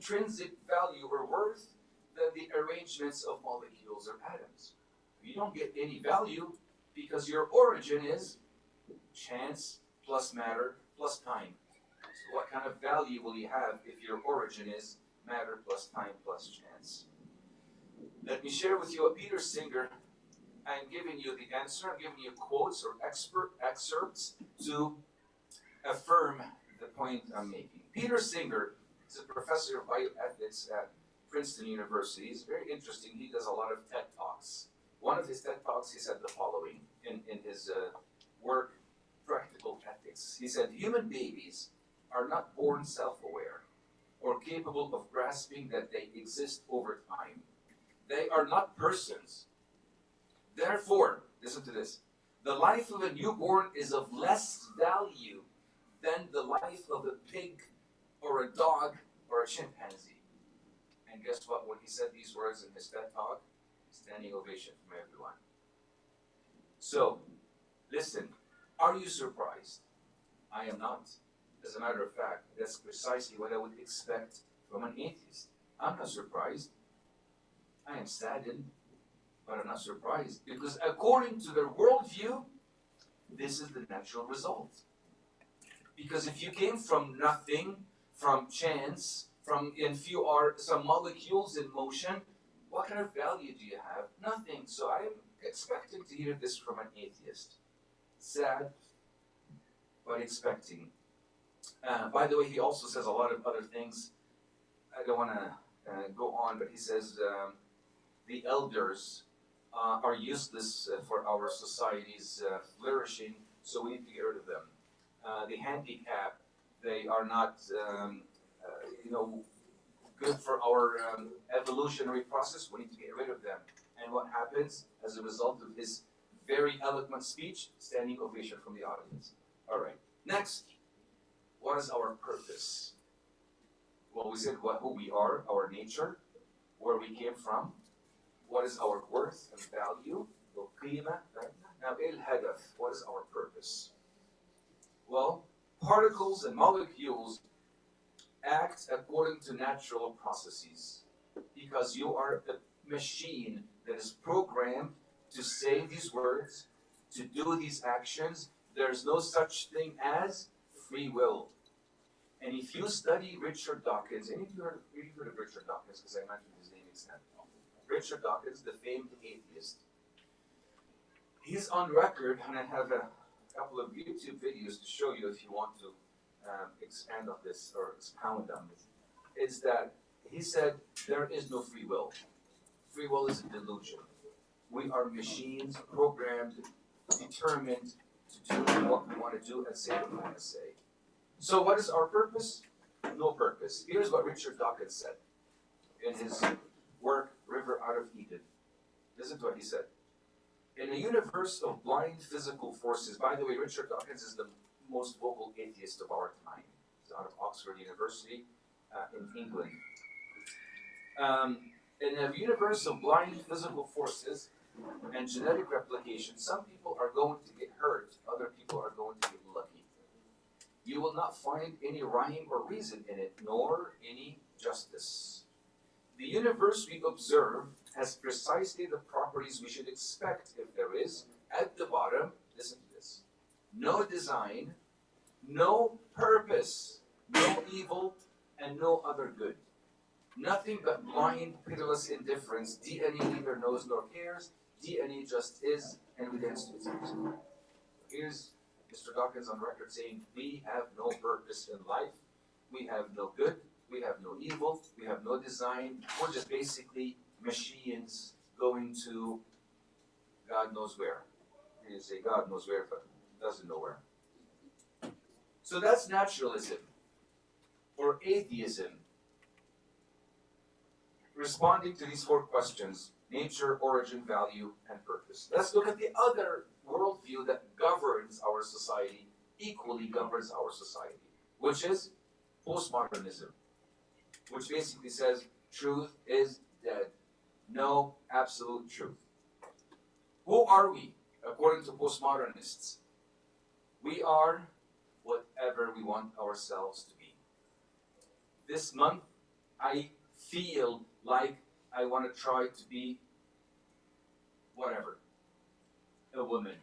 intrinsic value or worth than the arrangements of molecules or atoms. You don't get any value because your origin is chance plus matter plus time. So what kind of value will you have if your origin is matter plus time plus chance? Let me share with you what Peter Singer, I'm giving you the answer, I'm giving you quotes or excerpts to affirm the point I'm making. Peter Singer is a professor of bioethics at Princeton University. He's very interesting. He does a lot of TED Talks. One of his TED Talks, he said the following in his work, Practical Ethics. He said, human babies are not born self-aware or capable of grasping that they exist over time. They are not persons. Therefore, listen to this, the life of a newborn is of less value than the life of a pig or a dog or a chimpanzee. And guess what? When he said these words in his TED Talk, standing ovation from everyone. So, listen, are you surprised? I am not. As a matter of fact, that's precisely what I would expect from an atheist. I'm not surprised. I am saddened, but I'm not surprised. Because according to their worldview, this is the natural result. Because if you came from nothing, from chance, if you are some molecules in motion, what kind of value do you have? Nothing. So I am expecting to hear this from an atheist. Sad, but expecting. By the way, he also says a lot of other things. I don't want to go on, but he says the elders are useless for our society's flourishing, so we need to get rid of them. The handicapped, they are not, good for our evolutionary process. We need to get rid of them. And what happens as a result of his very eloquent speech? Standing ovation from the audience. All right. Next, what is our purpose? Well, we said who we are, our nature, where we came from. What is our worth and value? Right? Now, الهدف, what is our purpose? Well, particles and molecules act according to natural processes because you are a machine that is programmed to say these words, to do these actions. There's no such thing as free will. And if you study Richard Dawkins, any of you heard of Richard Dawkins, because I mentioned his name example. Richard Dawkins, the famed atheist. He's on record, and I have a couple of YouTube videos to show you if you want to expand on this or expound on this, is that he said there is no free will. Free will is a delusion. We are machines programmed, determined to do what we want to do and say what we want to say. So what is our purpose? No purpose. Here's what Richard Dawkins said in his work, River Out of Eden. Listen to what he said. In a universe of blind physical forces, by the way, Richard Dawkins is the most vocal atheist of our time. He's out of Oxford University in England. In a universe of blind physical forces and genetic replication, some people are going to get hurt, other people are going to get lucky. You will not find any rhyme or reason in it, nor any justice. The universe we observe has precisely the properties we should expect if there is, at the bottom, listen to this, no design, no purpose, no evil, and no other good. Nothing but blind, pitiless indifference. DNA neither knows nor cares. DNA just is, and we dance to its music. Here's Mr. Dawkins on record saying, we have no purpose in life. We have no good. We have no evil. We have no design. We're just basically machines going to God knows where. You say God knows where, but doesn't know where. So that's naturalism or atheism. Responding to these four questions: nature, origin, value, and purpose. Let's look at the other worldview that governs our society, equally governs our society, which is postmodernism, which basically says truth is dead. No absolute truth. Who are we, according to postmodernists? We are whatever we want ourselves to be. This month, I feel like I want to try to be whatever, a woman.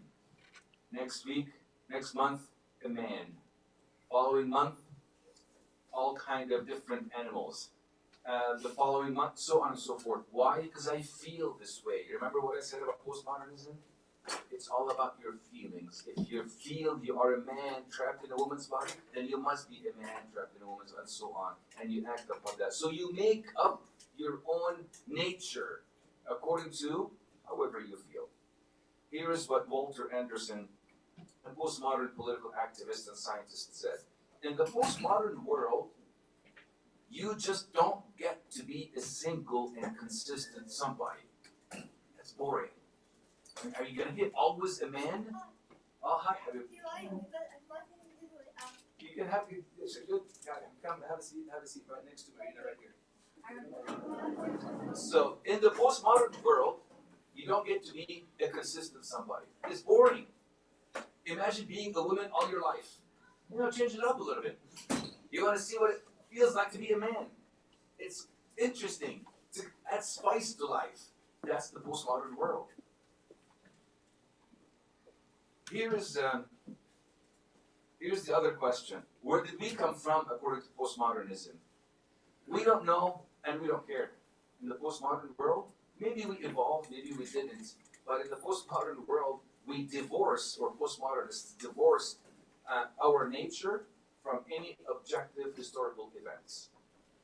Next week, next month, a man. Following month, all kind of different animals. The following month, so on and so forth. Why? Because I feel this way. You remember what I said about postmodernism? It's all about your feelings. If you feel you are a man trapped in a woman's body, then you must be a man trapped in a woman's, and so on. And you act upon that. So you make up your own nature according to however you feel. Here is what Walter Anderson, a postmodern political activist and scientist, said. In the postmodern world, you just don't get to be a single and consistent somebody. That's boring. I mean, are you going to be always a man? Oh, hi, Habib. You can have it's a good guy. Come have a seat right next to Marina right here. So in the postmodern world, you don't get to be a consistent somebody. It's boring. Imagine being a woman all your life. Change it up a little bit. You want to see what it feels like to be a man. It's interesting to add spice to life. That's the postmodern world. Here's the other question. Where did we come from according to postmodernism? We don't know and we don't care. In the postmodern world, maybe we evolved, maybe we didn't. But in the postmodern world, we divorce, or postmodernists divorce our nature from any objective historical events.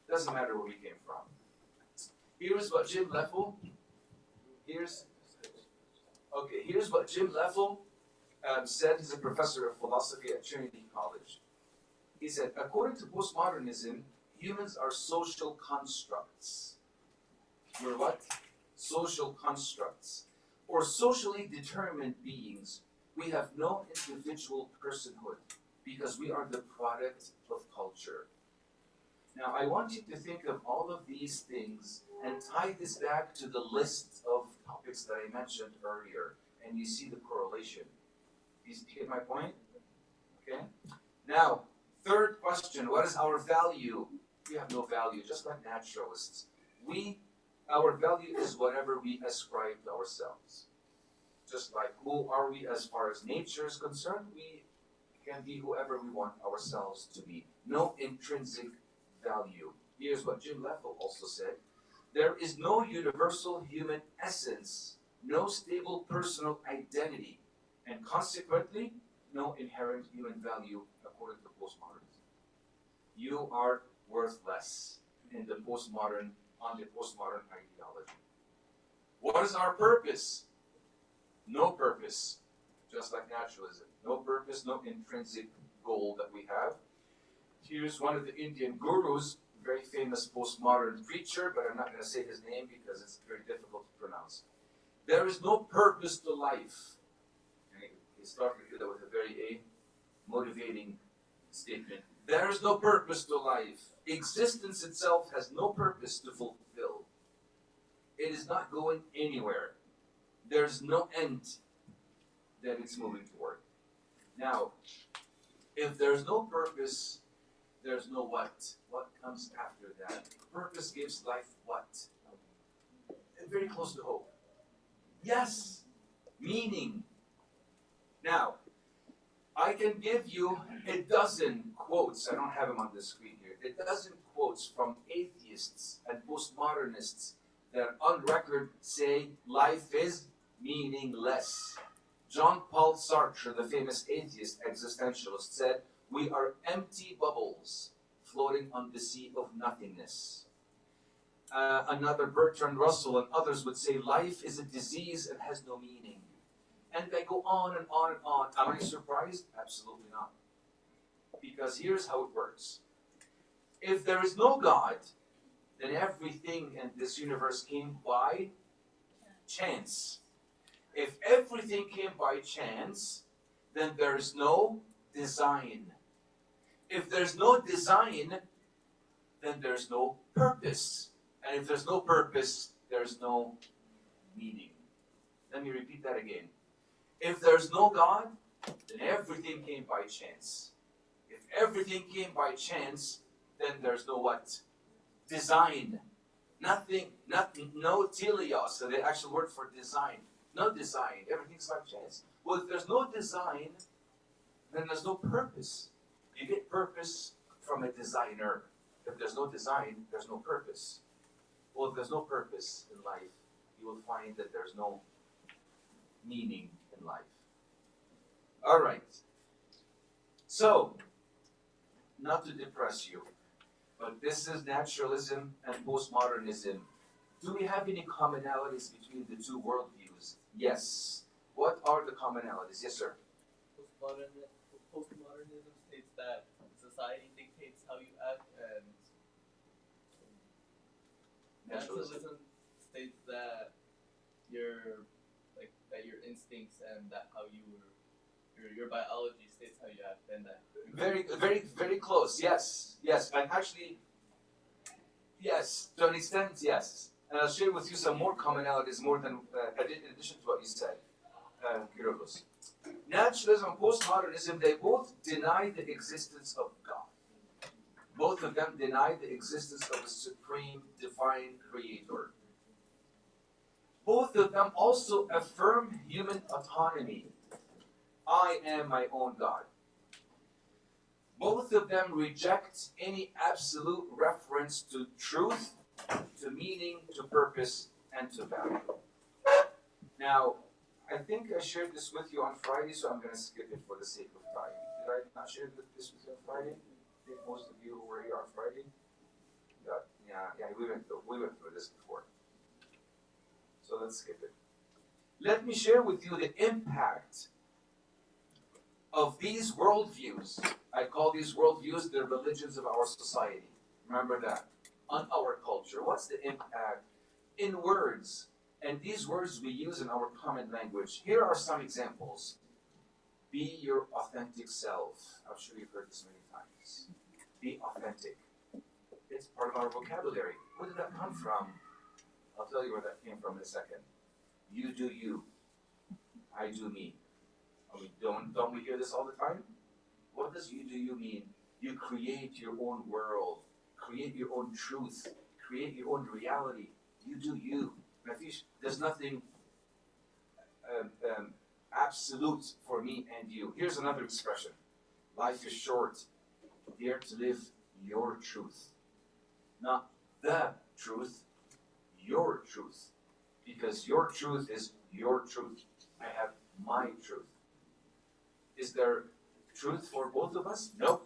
Doesn't matter where we came from. Here's what Jim Leffel, here's what Jim Leffel said. He's a professor of philosophy at Trinity College. He said, according to postmodernism, humans are social constructs. We're what? Social constructs. Or socially determined beings. We have no individual personhood because we are the product of culture. Now, I want you to think of all of these things and tie this back to the list of topics that I mentioned earlier, and you see the correlation. Do you get my point? Okay? Now, third question, what is our value? We have no value, just like naturalists. Our value is whatever we ascribe to ourselves. Just like who are we as far as nature is concerned, we can be whoever we want ourselves to be. No intrinsic value. Here's what Jim Leffel also said. There is no universal human essence, no stable personal identity, and consequently, no inherent human value according to postmodernism. You are worthless on the postmodern ideology. What is our purpose? No purpose, just like naturalism. No purpose, no intrinsic goal that we have. Here's one of the Indian gurus, very famous postmodern preacher, but I'm not going to say his name because it's very difficult to pronounce. There is no purpose to life. And he started with a very motivating statement. There is no purpose to life. Existence itself has no purpose to fulfill. It is not going anywhere. There's no end that it's moving toward. Now, if there's no purpose, there's no what. What comes after that? Purpose gives life what? Very close to hope. Yes, meaning. Now, I can give you a dozen quotes. I don't have them on the screen here. A dozen quotes from atheists and postmodernists that on record say life is meaningless. Jean-Paul Sartre, the famous atheist existentialist, said, we are empty bubbles floating on the sea of nothingness. Another, Bertrand Russell and others would say life is a disease and has no meaning. And they go on and on and on. Am I surprised? Absolutely not. Because here's how it works. If there is no God, then everything in this universe came by chance. If everything came by chance, then there is no design. If there's no design, then there's no purpose. And if there's no purpose, there's no meaning. Let me repeat that again. If there's no God, then everything came by chance. If everything came by chance, then there's no what? design. Nothing, no teleos, so the actual word for design. No design, everything's by chance. Well, if there's no design, then there's no purpose. You get purpose from a designer. If there's no design, there's no purpose. Well, if there's no purpose in life, you will find that there's no meaning in life. All right. So, not to depress you, but this is naturalism and postmodernism. Do we have any commonalities between the two worldviews? Yes. What are the commonalities? Yes, sir. Postmodernism states that society dictates how you act, and naturalism states that your instincts and that how your biology states how you act, and that very close. Yes, and actually, yes, to an extent, yes. And I'll share with you some more commonalities, more than in addition to what you said, Kyrillos. Naturalism and postmodernism, they both deny the existence of God. Both of them deny the existence of a supreme, divine creator. Both of them also affirm human autonomy. I am my own God. Both of them reject any absolute reference to truth, to meaning, to purpose, and to value. Now, I think I shared this with you on Friday, so I'm going to skip it for the sake of time. Did I not share this with you on Friday? I think most of you who were here on Friday. Yeah, we went through this before. So let's skip it. Let me share with you the impact of these worldviews. I call these worldviews the religions of our society. Remember that. On our culture. What's the impact in words? And these words we use in our common language. Here are some examples. Be your authentic self. I'm sure you've heard this many times. Be authentic. It's part of our vocabulary. Where did that come from? I'll tell you where that came from in a second. You do you. I do me. Don't we hear this all the time? What does you do you mean? You create your own world. Create your own truth. Create your own reality. You do you. There's nothing absolute for me and you. Here's another expression. Life is short. Dare to live your truth. Not the truth, your truth. Because your truth is your truth. I have my truth. Is there truth for both of us? No.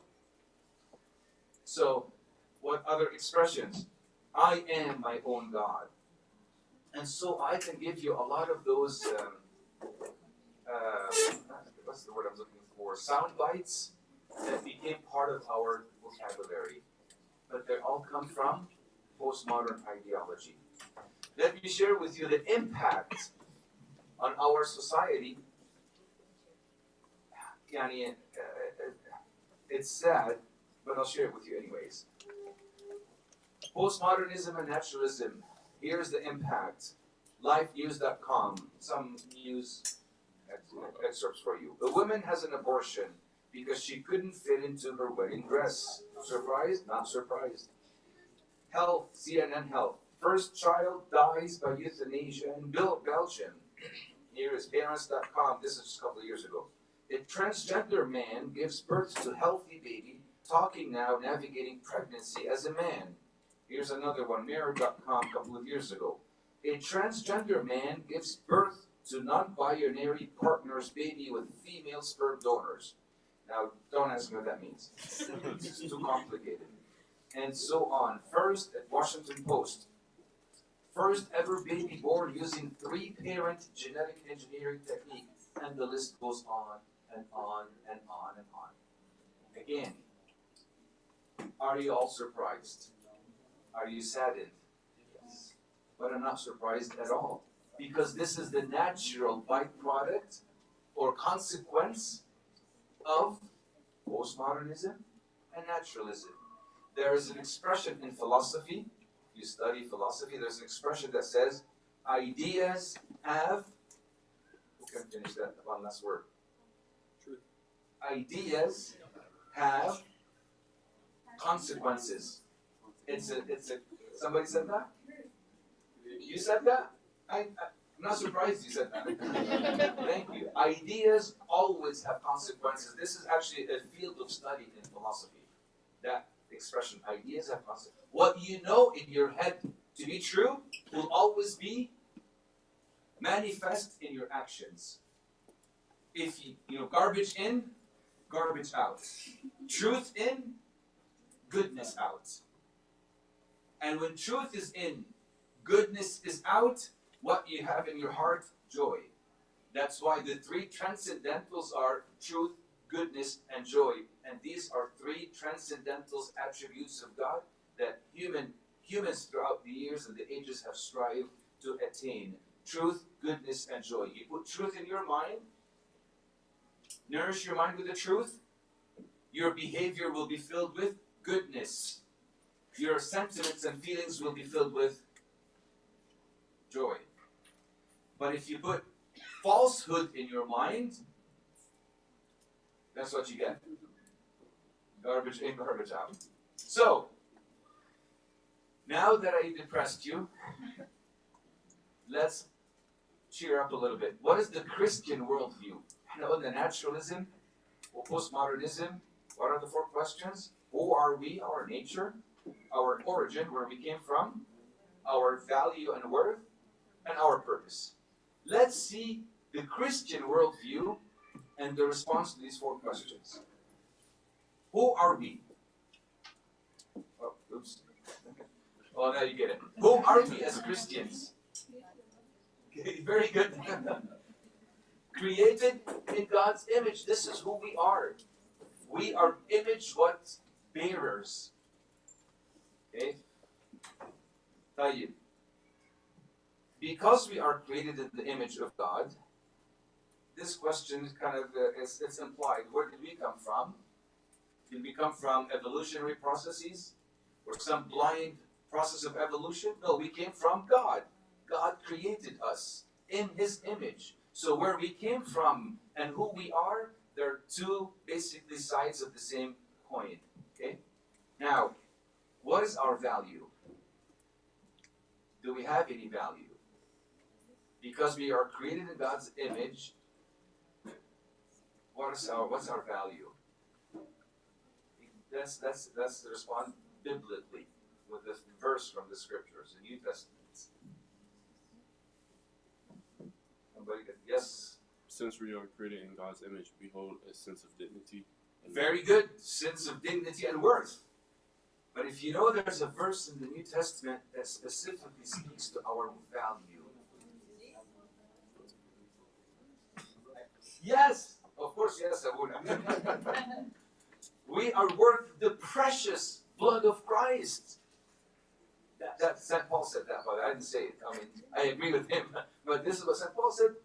So, what other expressions? I am my own God. And so I can give you a lot of those, what's the word I'm looking for? Sound bites that became part of our vocabulary. But they all come from postmodern ideology. Let me share with you the impact on our society. It's sad, but I'll share it with you anyways. Postmodernism and naturalism. Here's the impact. LifeNews.com. Some news excerpts for you. The woman has an abortion because she couldn't fit into her wedding dress. Surprised? Not surprised. Health. CNN Health. First child dies by euthanasia in Belgium. Here is parents.com. This is just a couple of years ago. A transgender man gives birth to healthy baby, talking now, navigating pregnancy as a man. Here's another one, Mirror.com, a couple of years ago. A transgender man gives birth to non-binary partner's baby with female sperm donors. Now, don't ask me what that means. It's too complicated. And so on. First, at Washington Post. First ever baby born using 3-parent genetic engineering technique. And the list goes on and on and on and on. Again, are you all surprised? Are you saddened? Yes. But I'm not surprised at all. Because this is the natural byproduct or consequence of postmodernism and naturalism. There is an expression in philosophy, if you study philosophy, there's an expression that says, ideas have, who can finish that one last word? Truth. Ideas have consequences. Somebody said that? You said that? I'm not surprised you said that. Thank you. Ideas always have consequences. This is actually a field of study in philosophy. That expression, ideas have consequences. What you know in your head to be true will always be manifest in your actions. If you garbage in, garbage out. Truth in, goodness out. And when truth is in, goodness is out, what you have in your heart, joy. That's why the three transcendentals are truth, goodness, and joy. And these are three transcendental attributes of God that humans throughout the years and the ages have strived to attain. Truth, goodness, and joy. You put truth in your mind, nourish your mind with the truth, your behavior will be filled with goodness. Your sentiments and feelings will be filled with joy. But if you put falsehood in your mind, that's what you get. Garbage in, garbage out. So, now that I depressed you, let's cheer up a little bit. What is the Christian worldview? You know, the naturalism, or postmodernism. What are the four questions? Who are we, our nature, our origin, where we came from, our value and worth, and our purpose. Let's see the Christian worldview and the response to these four questions. Who are we? Oh, oops. Oh, now you get it. Who are we as Christians? Okay, very good. Created in God's image. This is who we are. We are image what? Bearers. Okay? طيب. Because we are created in the image of God, this question kind of it's implied. Where did we come from? Did we come from evolutionary processes or some blind process of evolution? No, we came from God. God created us in His image. So where we came from and who we are, they're two basically sides of the same coin. Okay? Now, what is our value? Do we have any value? Because we are created in God's image, what's our value? Let's respond biblically with this verse from the scriptures, the New Testament. Yes? Since we are created in God's image, we hold a sense of dignity. Very good. Sense of dignity and worth. But if you know there's a verse in the New Testament that specifically speaks to our value. Yes! Of course, yes, I would. We are worth the precious blood of Christ. That St. Paul said that, but I didn't say it. I mean, I agree with him. But this is what St. Paul said.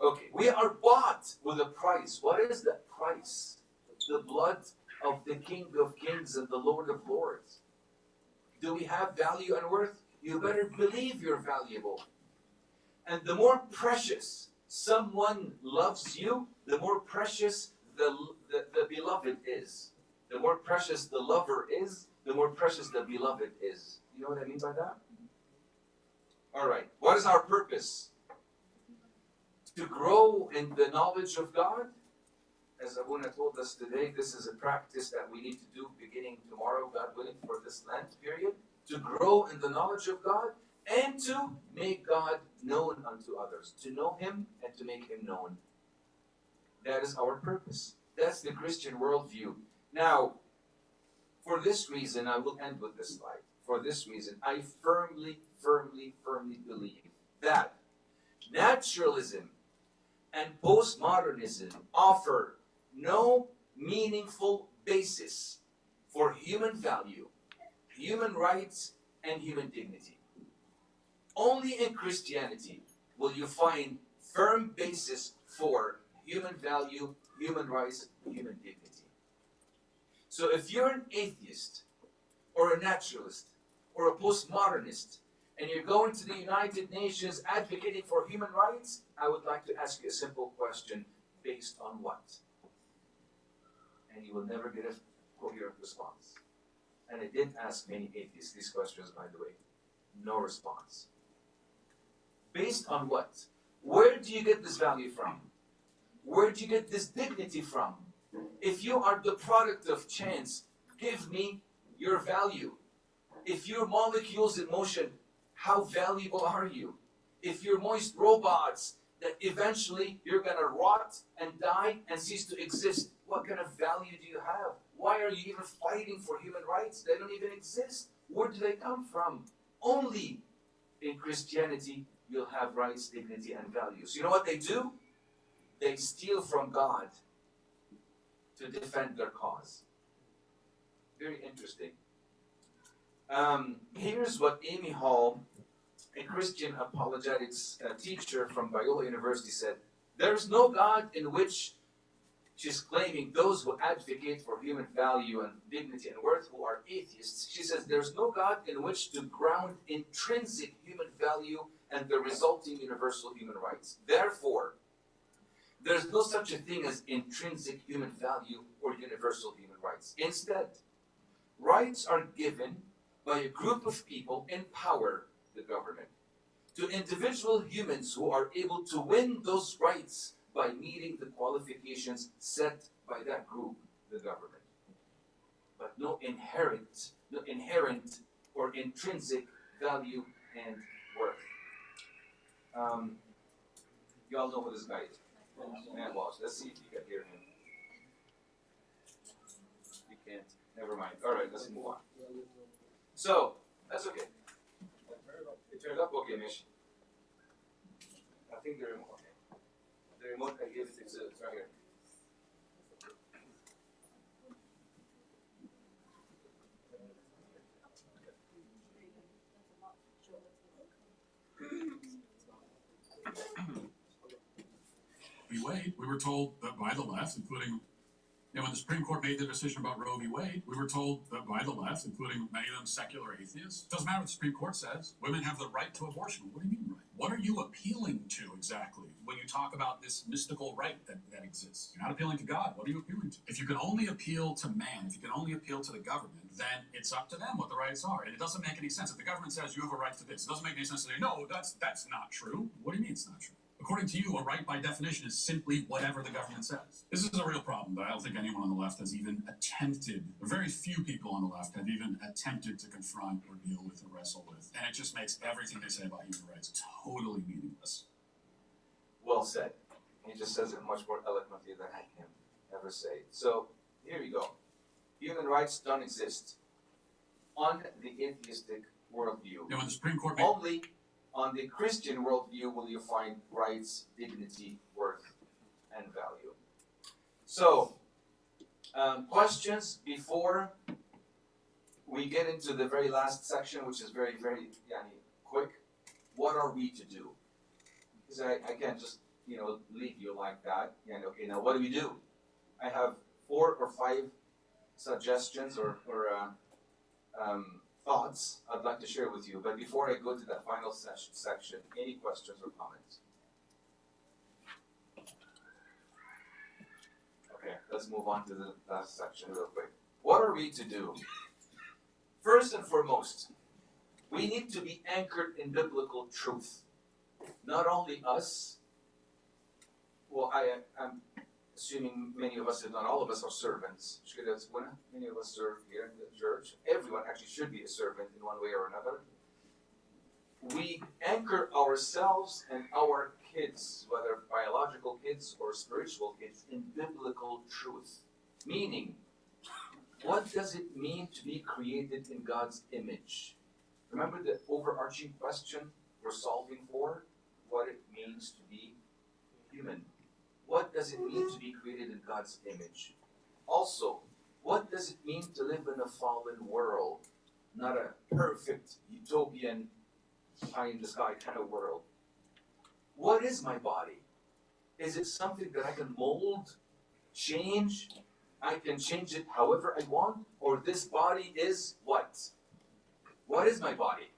Okay, we are bought with a price. What is that price? The blood of the King of Kings and the Lord of Lords. Do we have value and worth? You better believe you're valuable. And the more precious someone loves you, the more precious the beloved is. The more precious the lover is, the more precious the beloved is. You know what I mean by that? All right. What is our purpose? To grow in the knowledge of God. As Abuna told us today, this is a practice that we need to do beginning tomorrow, God willing, for this Lent period. To grow in the knowledge of God and to make God known unto others. To know Him and to make Him known. That is our purpose. That's the Christian worldview. Now, for this reason, I will end with this slide. For this reason, I firmly believe that naturalism and postmodernism offer no meaningful basis for human value, human rights, and human dignity. Only in Christianity will you find firm basis for human value, human rights, human dignity. So if you're an atheist, or a naturalist, or a postmodernist, and you're going to the United Nations advocating for human rights, I would like to ask you a simple question. Based on what? And you will never get coherent response. And I did ask many atheists these questions, by the way. No response. Based on what? Where do you get this value from? Where do you get this dignity from? If you are the product of chance, give me your value. If you're molecules in motion, how valuable are you? If you're moist robots that eventually you're going to rot and die and cease to exist, what kind of value do you have? Why are you even fighting for human rights? They don't even exist. Where do they come from? Only in Christianity you'll have rights, dignity, and values. You know what they do? They steal from God to defend their cause. Very interesting. Here's what Amy Hall, a Christian apologetics teacher from Biola University, said. There's no God in which, she's claiming those who advocate for human value and dignity and worth who are atheists, she says there's no God in which to ground intrinsic human value and the resulting universal human rights. Therefore, there's no such a thing as intrinsic human value or universal human rights. Instead, rights are given by a group of people in power, the government, to individual humans who are able to win those rights by meeting the qualifications set by that group, the government. But no inherent or intrinsic value and worth. You all know who this guy is. Man, Walsh. Let's see if you can hear him. You can't. Never mind. All right, let's move on. So, that's okay. It turned up okay, Mish. I think the remote. Okay. The remote I gave it, it's right here. Wade, we were told that by the left, including, when the Supreme Court made the decision about Roe v. Wade, we were told that by the left, including many of them secular atheists, doesn't matter what the Supreme Court says, women have the right to abortion. What do you mean right? What are you appealing to exactly when you talk about this mystical right that exists? You're not appealing to God. What are you appealing to? If you can only appeal to man, if you can only appeal to the government, then it's up to them what the rights are. And it doesn't make any sense. If the government says you have a right to this, it doesn't make any sense to say, no, that's not true. What do you mean it's not true? According to you, a right by definition is simply whatever the government says. This is a real problem that I don't think anyone on the left has even attempted, very few people on the left have even attempted to confront or deal with or wrestle with. And it just makes everything they say about human rights totally meaningless. Well said. He just says it much more eloquently than I can ever say. So, here we go. Human rights don't exist on the atheistic worldview. When the Supreme Court Only on the Christian worldview will you find rights, dignity, worth, and value. So, questions before we get into the very last section, which is very, very quick. What are we to do? Because I can't just, leave you like that. And okay, now what do we do? I have 4 or 5 suggestions or thoughts I'd like to share with you. But before I go to that final section, any questions or comments? Okay, let's move on to the last section real quick. What are we to do? First and foremost, we need to be anchored in biblical truth. Not only us, well, I'm assuming many of us, if not all of us, are servants. Many of us serve here in the church. Everyone actually should be a servant in one way or another. We anchor ourselves and our kids, whether biological kids or spiritual kids, in biblical truth. Meaning, what does it mean to be created in God's image? Remember the overarching question we're solving for? What it means to be human. What does it mean to be created in God's image? Also, what does it mean to live in a fallen world? Not a perfect, utopian, pie-in-the-sky kind of world. What is my body? Is it something that I can mold, change? I can change it however I want? Or this body is what? What is my body?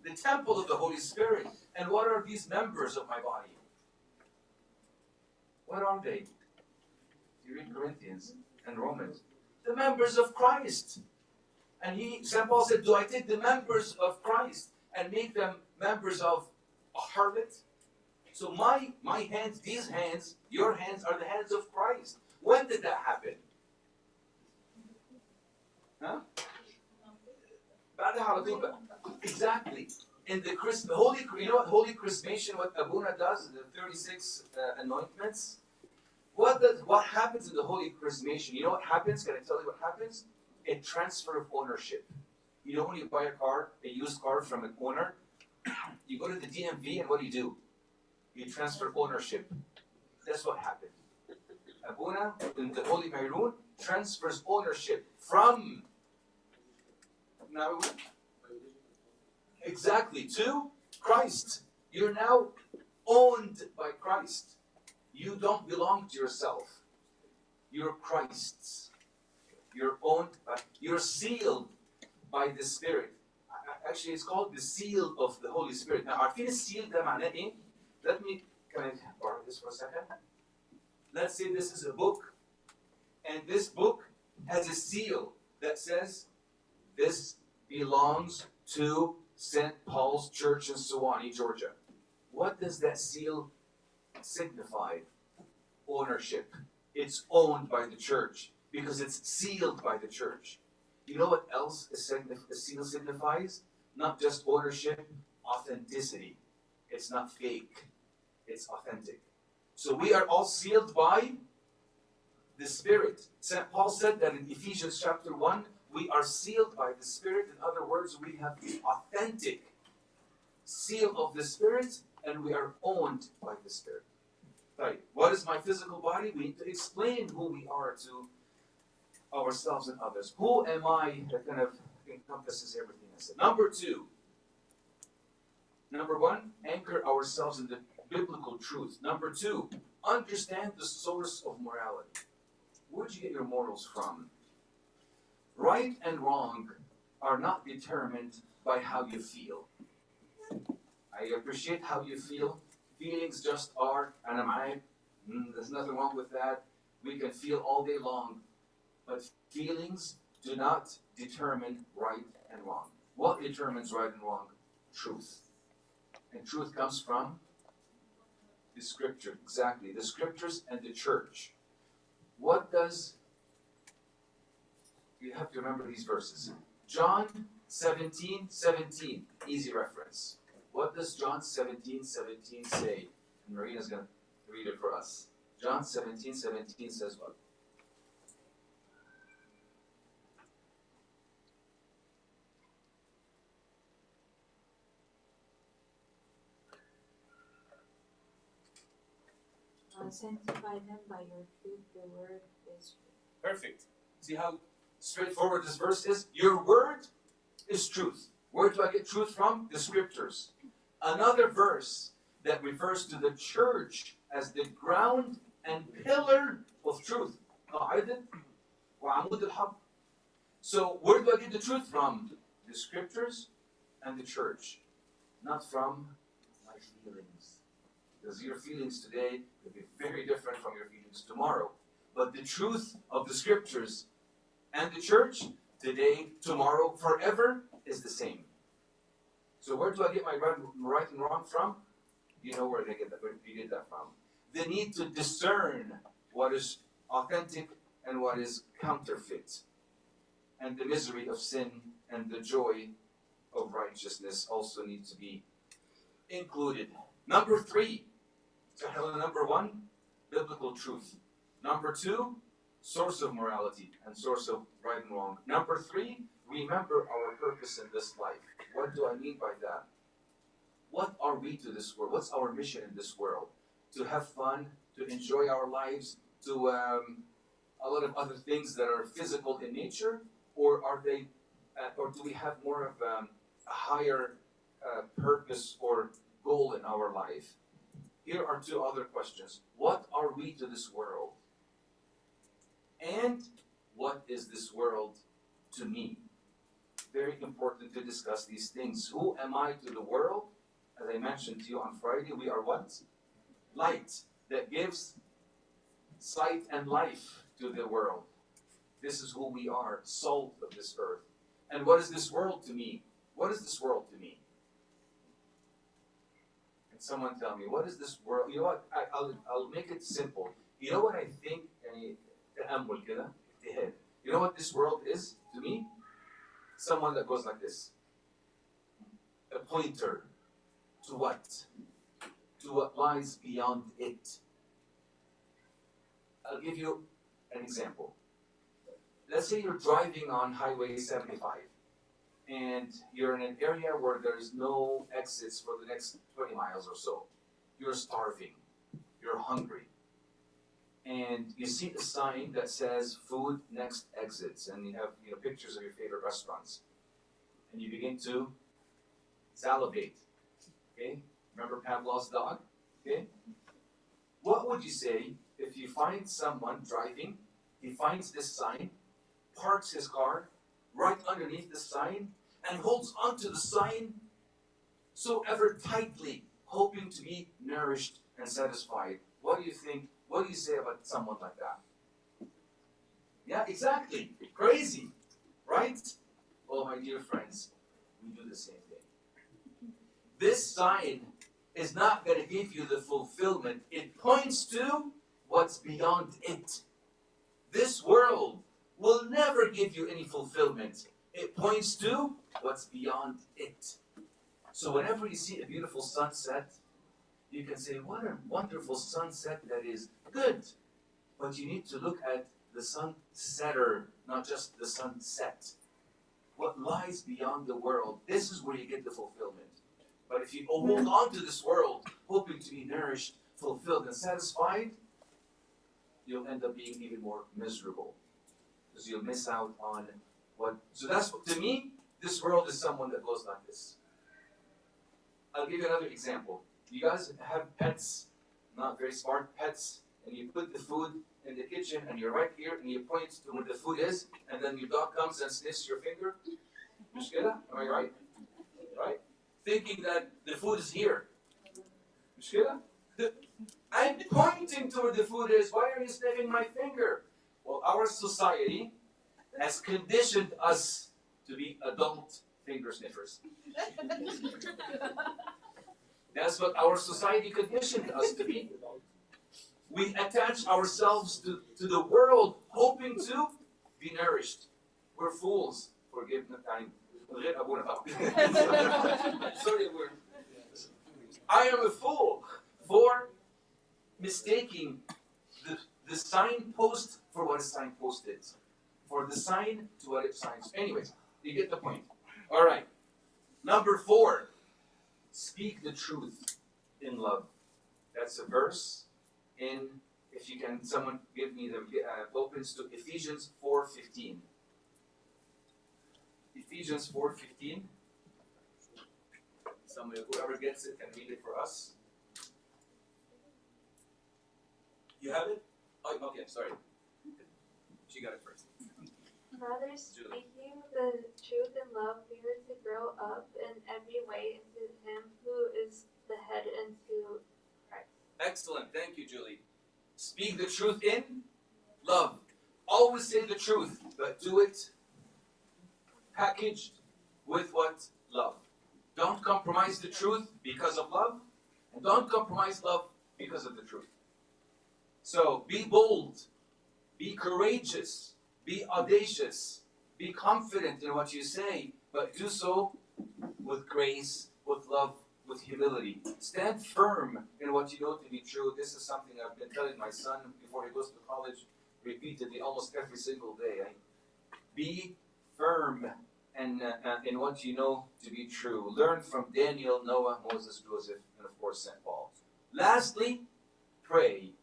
The temple of the Holy Spirit. And what are these members of my body? What are they? You read Corinthians. and Romans? The members of Christ. And St. Paul said, do I take the members of Christ and make them members of a harlot? So my hands, these hands, your hands are the hands of Christ. When did that happen? Huh? Exactly. In the holy, you know what holy chrismation, what Abuna does, the 36 anointments? What happens in the holy chrismation? You know what happens? Can I tell you what happens? A transfer of ownership. You know when you buy a car, a used car from an owner, you go to the DMV and what do? You transfer ownership. That's what happened. Abuna, in the Holy Mayrun, transfers ownership from now exactly to Christ. You're now owned by Christ. You don't belong to yourself. You're Christ's. You're owned by, you're sealed by the Spirit. Actually, it's called the seal of the Holy Spirit. Now, عارفين السيل ده معناه إيه? Can I borrow this for a second? Let's say this is a book, and this book has a seal that says, this belongs to St. Paul's Church in Suwanee, Georgia. What does that seal signify? Ownership. It's owned by the church because it's sealed by the church. You know what else a seal signifies? Not just ownership, authenticity. It's not fake. It's authentic. So we are all sealed by the Spirit. St. Paul said that in Ephesians chapter 1, we are sealed by the Spirit. In other words, we have the authentic seal of the Spirit, and we are owned by the Spirit. Right. What is my physical body? We need to explain who we are to ourselves and others. Who am I? That kind of encompasses everything I said. Number one, anchor ourselves in the biblical truth. Number two, understand the source of morality. Where'd you get your morals from? Right and wrong are not determined by how you feel. I appreciate how you feel. Feelings just are, and there's nothing wrong with that. We can feel all day long. But feelings do not determine right and wrong. What determines right and wrong? Truth. And truth comes from the Scripture. Exactly. The Scriptures and the church. What does... You have to remember these verses. John 17:17. Easy reference. What does John 17:17 say? And Marina's going to read it for us. John 17:17 says what? Sanctify them by your truth, your word is truth. Perfect. See how straightforward this verse is? Your word is truth. Where do I get truth from? The Scriptures. Another verse that refers to the church as the ground and pillar of truth. So where do I get the truth from? The Scriptures and the church. Not from my feelings. Because your feelings today will be very different from your feelings tomorrow. But the truth of the Scriptures and the church, today, tomorrow, forever, is the same. So where do I get my right and wrong from? You know where they get that, where you get that from. The need to discern what is authentic and what is counterfeit. And the misery of sin and the joy of righteousness also need to be included. Number three, number one, biblical truth. Number two, source of morality and source of right and wrong. Number three, remember our purpose in this life. What do I mean by that? What are we to this world? What's our mission in this world? To have fun, to enjoy our lives, to a lot of other things that are physical in nature, or are they, or do we have more of a higher purpose or goal in our life? Here are two other questions. What are we to this world? And what is this world to me? Very important to discuss these things. Who am I to the world? As I mentioned to you on Friday, we are what? Light that gives sight and life to the world. This is who we are, salt of this earth. And what is this world to me? What is this world to me? Can someone tell me, what is this world? You know what? I'll make it simple. You know what I think? تأمل كده, اجتهاد. You know what this world is to me? Someone that goes like this. A pointer to what? To what lies beyond it. I'll give you an example. Let's say you're driving on Highway 75 and you're in an area where there's no exits for the next 20 miles or so. You're starving. You're hungry. And you see a sign that says food next exits, and you have pictures of your favorite restaurants. And you begin to salivate. Okay? Remember Pavlov's dog? Okay? What would you say if you find someone driving, he finds this sign, parks his car right underneath the sign, and holds onto the sign so ever tightly, hoping to be nourished and satisfied? What do you think? What do you say about someone like that? Yeah, exactly. Crazy, right? Well, my dear friends, we do the same thing. This sign is not going to give you the fulfillment. It points to what's beyond it. This world will never give you any fulfillment. It points to what's beyond it. So whenever you see a beautiful sunset, you can say, what a wonderful sunset that is. Good. But you need to look at the sunsetter, not just the sunset. What lies beyond the world, this is where you get the fulfillment. But if you hold on to this world, hoping to be nourished, fulfilled, and satisfied, you'll end up being even more miserable. Because you'll miss out on what. So that's, to me, this world is someone that goes like this. I'll give you another example. You guys have pets, not very smart pets, and you put the food in the kitchen and you're right here and you point to where the food is, and then your dog comes and sniffs your finger. Mushkila? Am I right? Right? Thinking that the food is here. Mushkila? I'm pointing to where the food is. Why are you sniffing my finger? Well, our society has conditioned us to be adult finger sniffers. That's what our society conditioned us to be. We attach ourselves to the world, hoping to be nourished. We're fools. Forgive the time. Sorry, I am a fool for mistaking the signpost for what is signposted. For the sign to what it signs. Anyways, you get the point. All right. Number 4. Speak the truth in love. That's a verse in, if you can, someone give me the opens to Ephesians 4:15. Ephesians 4:15. Somebody, whoever gets it, can read it for us. You have it? Oh, okay, sorry. She got it first. Brothers, speaking the truth in love, we are to grow up in every way into Him who is the head, into Christ. Excellent. Thank you, Julie. Speak the truth in love. Always say the truth, but do it packaged with what? Love. Don't compromise the truth because of love, and don't compromise love because of the truth. So be bold, be courageous, be audacious, be confident in what you say, but do so with grace, with love, with humility. Stand firm in what you know to be true. This is something I've been telling my son before he goes to college repeatedly, almost every single day. Be firm in what you know to be true. Learn from Daniel, Noah, Moses, Joseph, and of course St. Paul. Lastly, pray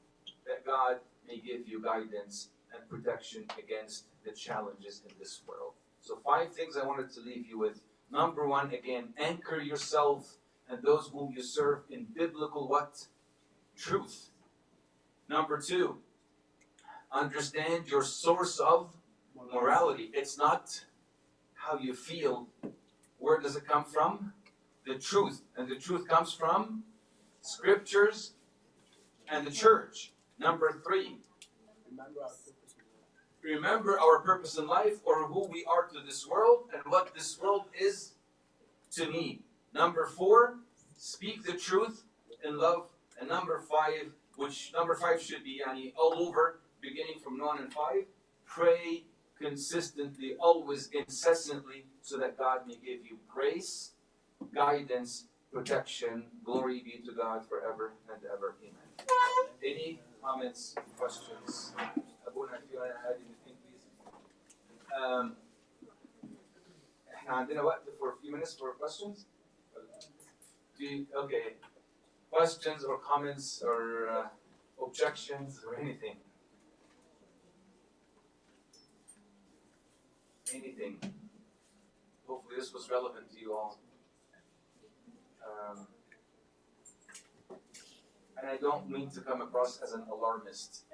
that God may give you guidance and protection against the challenges in this world. So 5 things I wanted to leave you with. Number 1, again, anchor yourself and those whom you serve in biblical what? Truth. Number 2, understand your source of morality. It's not how you feel. Where does it come from? The truth. And the truth comes from scriptures and the church. Number 3, remember our purpose in life, or who we are to this world and what this world is to me. Number 4, speak the truth in love. And number 5, which number 5 should be all over, beginning from 1 and 5, pray consistently, always, incessantly, so that God may give you grace, guidance, protection. Glory be to God forever and ever. Amen. Any comments, questions? Abuna, if you want to add anything, please. عندنا وقت for a few minutes for questions? Okay. Questions or comments or objections or anything? Anything. Hopefully this was relevant to you all. And I don't mean to come across as an alarmist,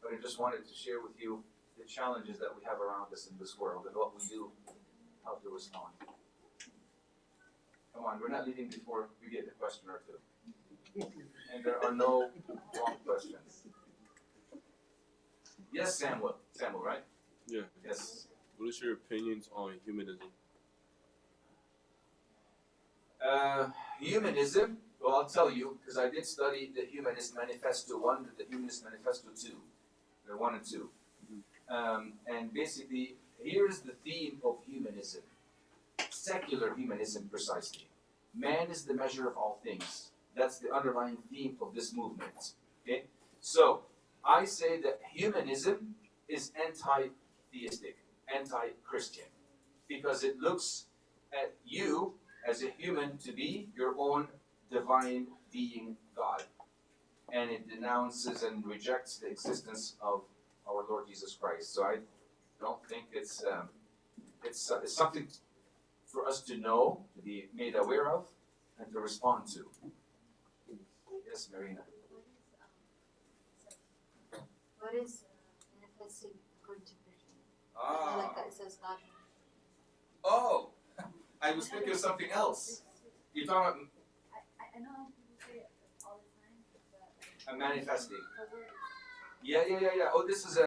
but I just wanted to share with you the challenges that we have around us in this world and what we do, how to respond. Come on, we're not leaving before we get a question or two. And there are no wrong questions. Yes, Samuel. Samuel, right? Yeah. Yes. What is your opinions on humanism? Humanism, well, I'll tell you, because I did study the Humanist Manifesto 1 and the Humanist Manifesto 2. They're 1 and 2. And basically, here's the theme of humanism. Secular humanism, precisely. Man is the measure of all things. That's the underlying theme of this movement. Okay? So, I say that humanism is anti-theistic, anti-Christian, because it looks at you as a human to be your own divine being God. And it denounces and rejects the existence of our Lord Jesus Christ. So I don't think it's something for us to know, to be made aware of, and to respond to. Yes, Marina. What is manifesting according to Christianity? I like that it says God. Oh, I was thinking of something else. You're talking about I know people say it all the time, but a manifesting. the word Yeah. Oh, this is